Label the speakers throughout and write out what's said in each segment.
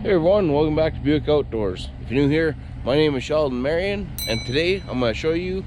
Speaker 1: Hey everyone, welcome back to Buick Outdoors. If you're new here, my name is Sheldon Marion, and today I'm going to show you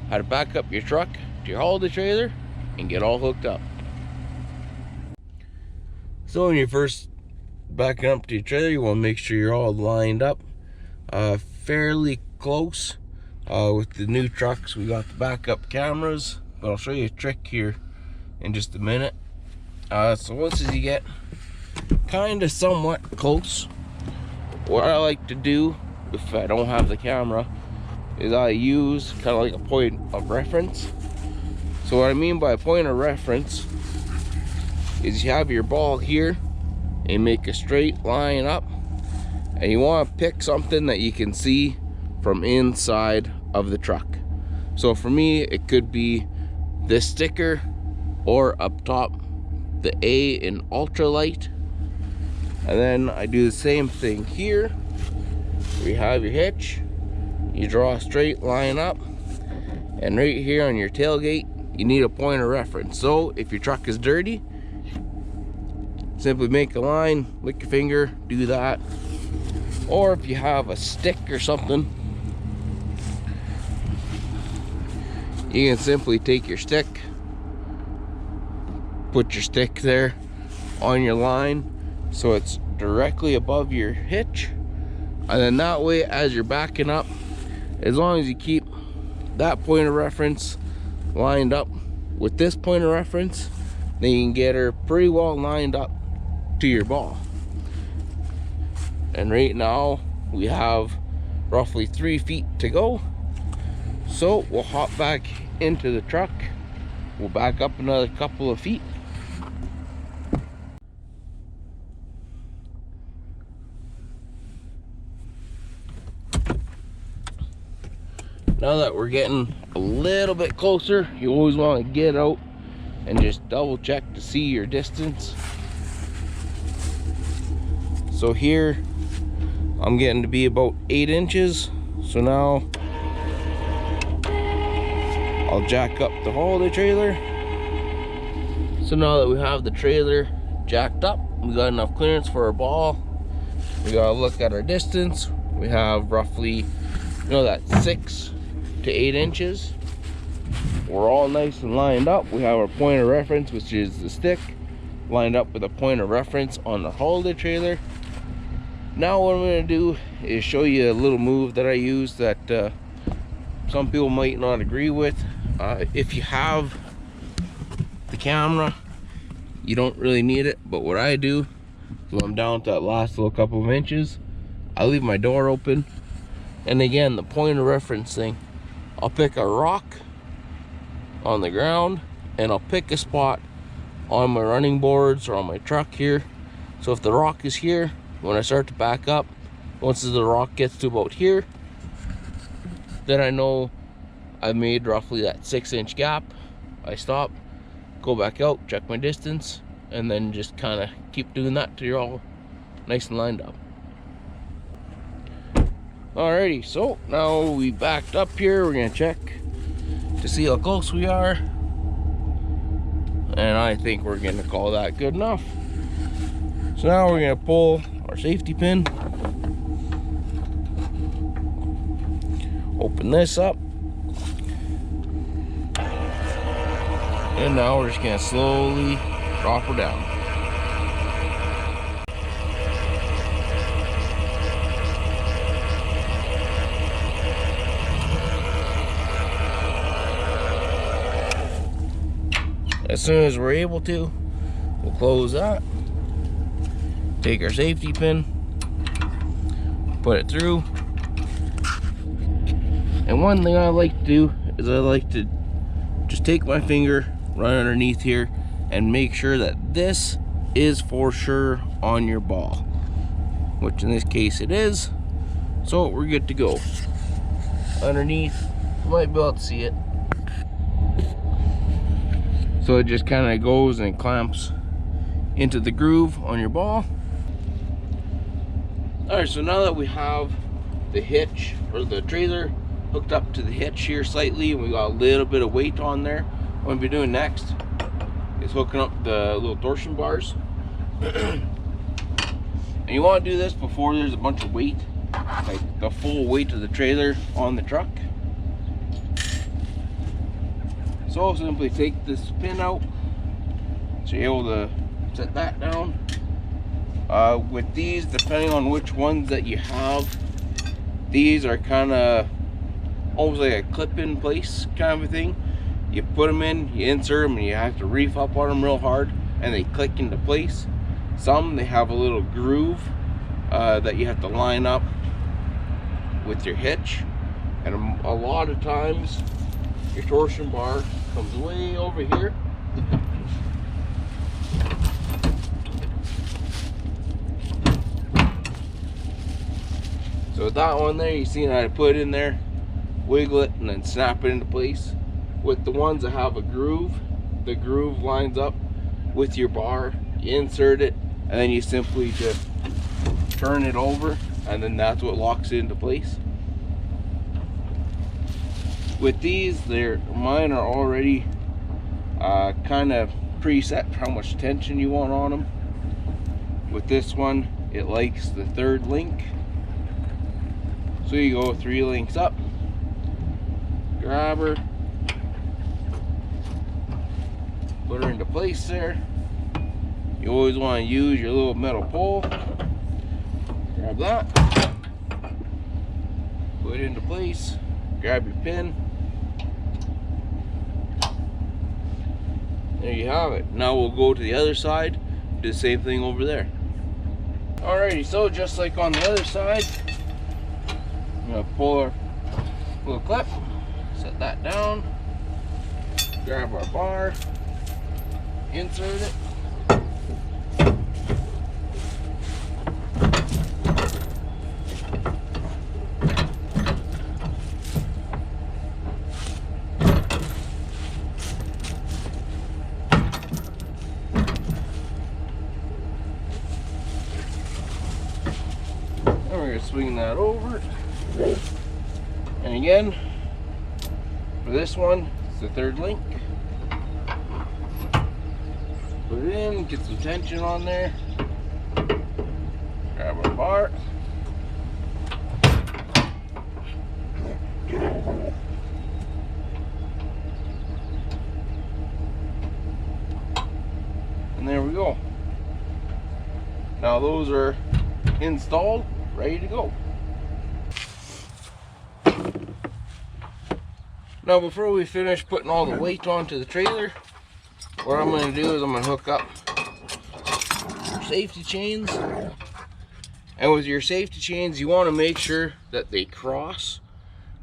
Speaker 1: how to back up your truck to your holiday trailer and get all hooked up. So when you're first backing up to your trailer, you want to make sure you're all lined up fairly close. With the new trucks, we got the backup cameras, but I'll show you a trick here in just a minute. So once you get kind of somewhat close, what I like to do if I don't have the camera is I use kind of like a point of reference. So what I mean by a point of reference is you have your ball here and make a straight line up, and you want to pick something that you can see from inside of the truck. So for me, it could be this sticker, or up top the A in ultralight. And then I do the same thing here. We have your hitch, you draw a straight line up, and right here on your tailgate you need a point of reference. So if your truck is dirty, simply make a line, lick your finger, do that. Or if you have a stick or something, you can simply take your stick, put your stick there on your line so it's directly above your hitch, and then that way, as you're backing up, as long as you keep that point of reference lined up with this point of reference, then you can get her pretty well lined up to your ball. And right now we have roughly 3 feet to go, so we'll hop back into the truck. We'll back up another couple of feet. Now that we're getting a little bit closer, you always want to get out and just double check to see your distance. So here I'm getting to be about 8 inches. So now I'll jack up the holiday trailer. So now that we have the trailer jacked up, we got enough clearance for our ball. We gotta look at our distance. We have roughly, that 6 to 8 inches. We're all nice and lined up. We have our point of reference, which is the stick, lined up with a point of reference on the holiday trailer. Now what I'm going to do is show you a little move that I use that some people might not agree with. If you have the camera, you don't really need it, but what I do, so I'm down to that last little couple of inches, I leave my door open, and again, the point of reference thing, I'll pick a rock on the ground, and I'll pick a spot on my running boards or on my truck here. So if the rock is here, when I start to back up, once the rock gets to about here, then I know I made roughly that 6-inch gap. I stop, go back out, check my distance, and then just kind of keep doing that till you're all nice and lined up. Alrighty, so now we backed up here. We're gonna check to see how close we are, and I think we're gonna call that good enough. So now we're gonna pull our safety pin, open this up, and now we're just gonna slowly drop her down. As soon as we're able to, we'll close that, take our safety pin, put it through. And one thing I like to do is I like to just take my finger, run underneath here, and make sure that this is for sure on your ball, which in this case it is. So we're good to go. Underneath, you might be able to see it. So it just kind of goes and clamps into the groove on your ball. Alright, so now that we have the hitch, or the trailer, hooked up to the hitch here slightly, and we got a little bit of weight on there, what we'll be doing next is hooking up the little torsion bars. And And you want to do this before there's a bunch of weight, like the full weight of the trailer on the truck. So simply take this pin out, so you're able to set that down. With these, depending on which ones that you have, these are kind of almost like a clip in place kind of a thing. You put them in, you insert them, and you have to reef up on them real hard, and they click into place. Some, they have a little groove that you have to line up with your hitch, and a lot of times your torsion bar comes way over here. So with that one there, you see how I put it in there, wiggle it, and then snap it into place. With the ones that have a groove, the groove lines up with your bar, you insert it, and then you simply just turn it over, and then that's what locks it into place. With these, mine are already kind of preset how much tension you want on them. With this one, it likes the 3rd link. So you go 3 links up, grab her, put her into place there. You always want to use your little metal pole. Grab that, put it into place, grab your pin. There you have it. Now we'll go to the other side, do the same thing over there. Alrighty, so just like on the other side, I'm gonna pull our little clip, set that down, grab our bar, insert it, and we're gonna swing that over. And again, for this one, it's the 3rd link. Put it in, get some tension on there. Grab our bar. And there we go. Now those are installed, ready to go. Now before we finish putting all the weight onto the trailer, what I'm going to do is I'm going to hook up your safety chains. And with your safety chains, you want to make sure that they cross.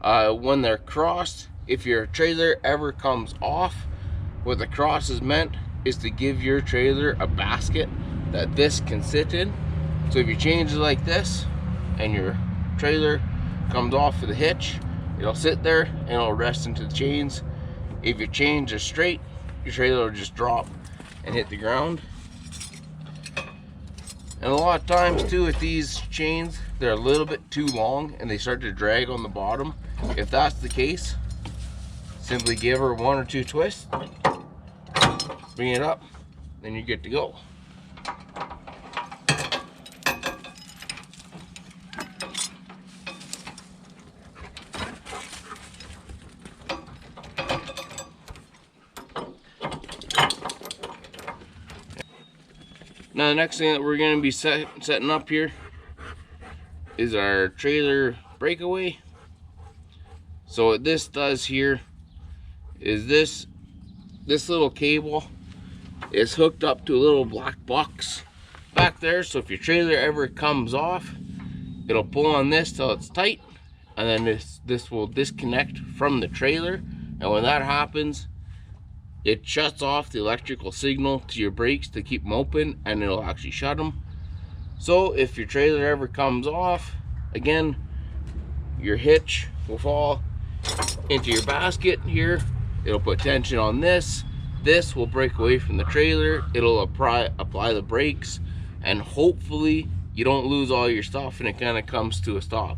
Speaker 1: When they're crossed, if your trailer ever comes off, what the cross is meant is to give your trailer a basket that this can sit in. So if you change it like this and your trailer comes off of the hitch, it'll sit there and it'll rest into the chains. If your chains are straight, your trailer will just drop and hit the ground. And a lot of times too with these chains, they're a little bit too long and they start to drag on the bottom. If that's the case, simply give her 1 or 2 twists, bring it up, then you're good to go. Now the next thing that we're going to be setting up here is our trailer breakaway. So what this does here is this little cable is hooked up to a little black box back there. So if your trailer ever comes off, it'll pull on this till it's tight, and then this will disconnect from the trailer. And when that happens, it shuts off the electrical signal to your brakes to keep them open, and it'll actually shut them. So if your trailer ever comes off, again, your hitch will fall into your basket here. It'll put tension on this. This will break away from the trailer. It'll apply the brakes, and hopefully you don't lose all your stuff and it kind of comes to a stop.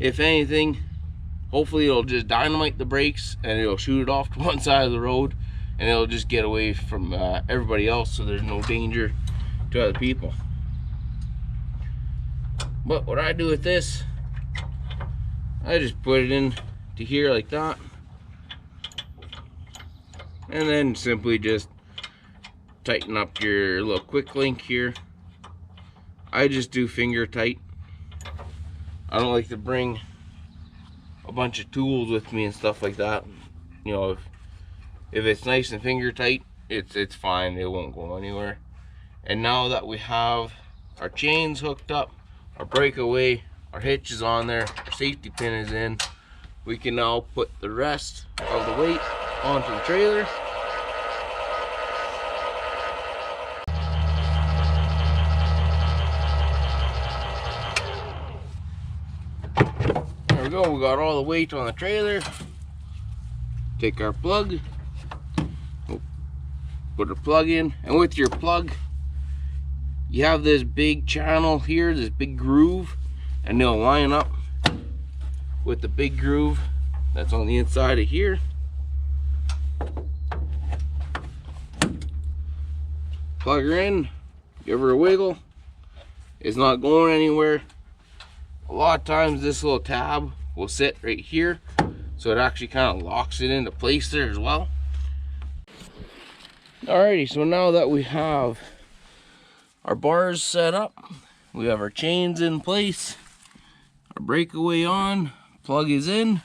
Speaker 1: If anything, hopefully it'll just dynamite the brakes and it'll shoot it off to one side of the road, and it'll just get away from everybody else, so there's no danger to other people. But what I do with this, I just put it in to here like that, and then simply just tighten up your little quick link here. I just do finger tight. I don't like to bring a bunch of tools with me and stuff like that. You know, if it's nice and finger tight, it's fine, it won't go anywhere. And now that we have our chains hooked up, our breakaway, our hitch is on there, our safety pin is in, we can now put the rest of the weight onto the trailer. There we go, we got all the weight on the trailer. Take our plug, put a plug in, and with your plug, you have this big channel here, this big groove, and they'll line up with the big groove that's on the inside of here. Plug her in, give her a wiggle. It's not going anywhere. A lot of times this little tab will sit right here, so it actually kind of locks it into place there as well. Alrighty, so now that we have our bars set up, we have our chains in place, our breakaway on, plug is in,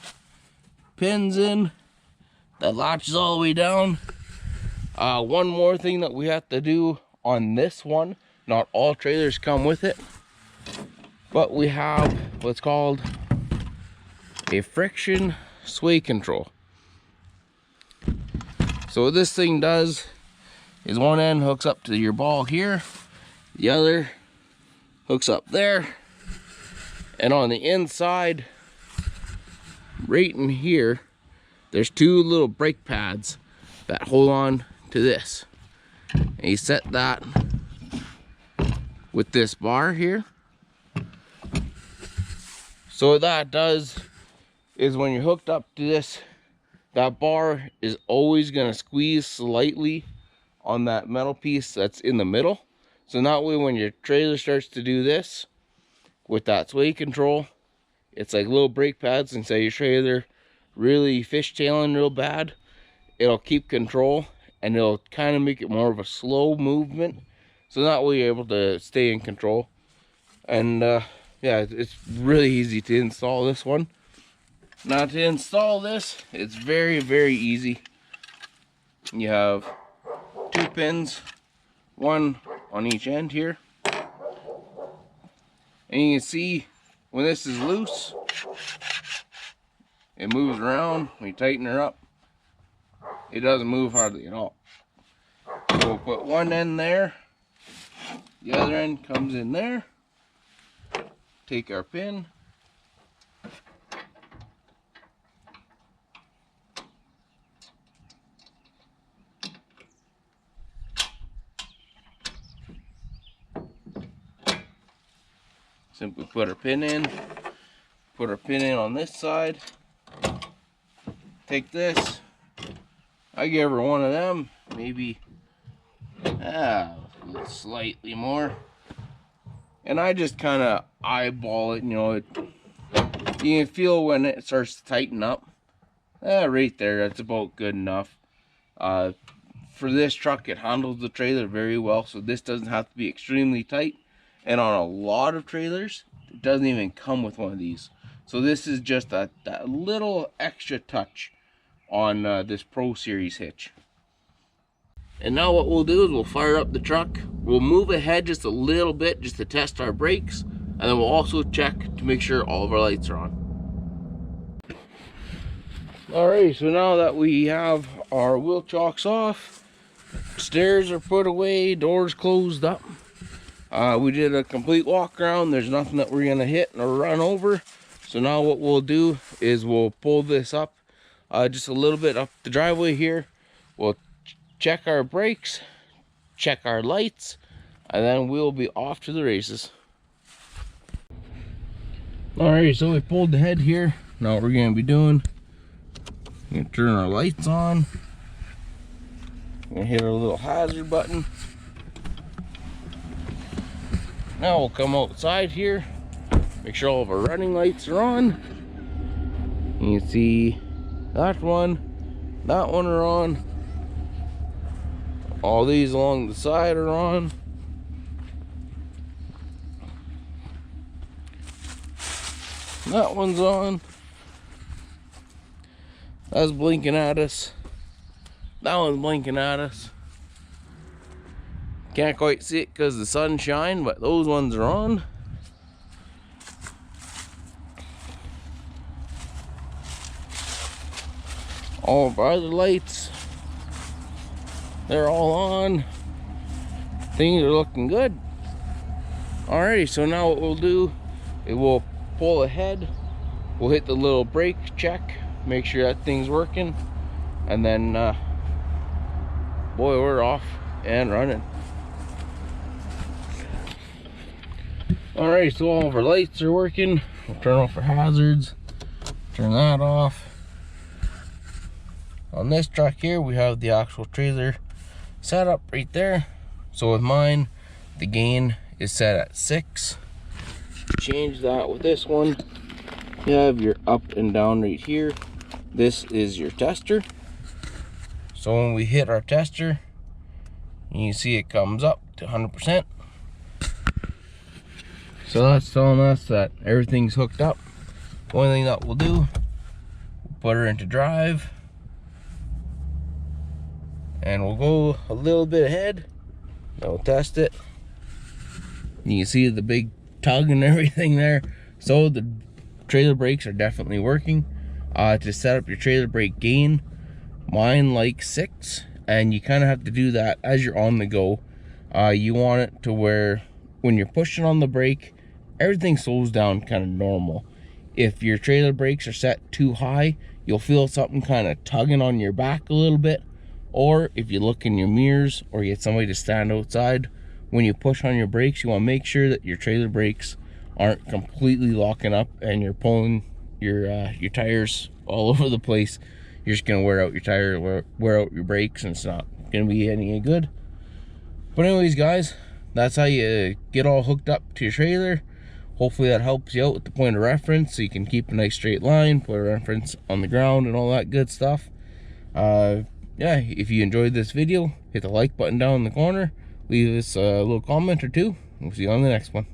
Speaker 1: pins in, that latches all the way down. One more thing that we have to do on this one, not all trailers come with it, but we have what's called a friction sway control. So what this thing does is one end hooks up to your ball here, the other hooks up there, and on the inside right in here there's two little brake pads that hold on to this, and you set that with this bar here. So what that does is when you're hooked up to this, that bar is always going to squeeze slightly on that metal piece that's in the middle. So that way when your trailer starts to do this with that sway control, it's like little brake pads, and say your trailer really fishtailing real bad, it'll keep control and it'll kind of make it more of a slow movement. So that way you're able to stay in control. And yeah, it's really easy to install this one. Now to install this, it's very, very easy. You have two pins, one on each end here. And you can see when this is loose, it moves around. When you tighten her up, it doesn't move hardly at all. So we'll put one end there, the other end comes in there. Take our pin, simply put our pin in, put our pin in on this side, take this, I give her one of them, maybe slightly more, and I just kind of eyeball it. You know, you can feel when it starts to tighten up. Right there, that's about good enough. For this truck, it handles the trailer very well, so this doesn't have to be extremely tight. And on a lot of trailers, it doesn't even come with one of these. So this is just that little extra touch on this Pro Series hitch. And now what we'll do is we'll fire up the truck. We'll move ahead just a little bit just to test our brakes. And then we'll also check to make sure all of our lights are on. Alright, so now that we have our wheel chocks off, stairs are put away, doors closed up. We did a complete walk around. There's nothing that we're gonna hit or run over. So now what we'll do is we'll pull this up just a little bit up the driveway here. We'll check our brakes, check our lights, and then we'll be off to the races. Alright, so we pulled the head here. Now what we're gonna be doing, we're gonna turn our lights on. We're gonna hit our little hazard button. Now we'll come outside here. Make sure all of our running lights are on. You can see that one are on. All these along the side are on. That one's on. That's blinking at us. That one's blinking at us. Can't quite see it because the sun's shine, but those ones are on. All of our other lights, they're all on. Things are looking good. Alrighty, so now what we'll do is we'll pull ahead. We'll hit the little brake check, make sure that thing's working, and then boy, we're off and running. Alright, so all of our lights are working. We'll turn off our hazards, turn that off. On this truck here, we have the actual trailer set up right there. So with mine, the gain is set at 6. Change that with this one. You have your up and down right here. This is your tester. So when we hit our tester, you see it comes up to 100%. So that's telling us that everything's hooked up. The only thing that we'll do, we'll put her into drive. And we'll go a little bit ahead. Then we'll test it. You can see the big tug and everything there. So the trailer brakes are definitely working. To set up your trailer brake gain, mine likes 6, and you kind of have to do that as you're on the go. You want it to where when you're pushing on the brake, everything slows down kind of normal. If your trailer brakes are set too high, you'll feel something kind of tugging on your back a little bit. Or if you look in your mirrors or you get somebody to stand outside, when you push on your brakes, you want to make sure that your trailer brakes aren't completely locking up and you're pulling your tires all over the place. You're just gonna wear out your tire, wear out your brakes, and it's not gonna be any good. But anyways, guys, that's how you get all hooked up to your trailer. Hopefully that helps you out with the point of reference, so you can keep a nice straight line, put a reference on the ground, and all that good stuff. Yeah, if you enjoyed this video, hit the like button down in the corner, leave us a little comment or two. We'll see you on the next one.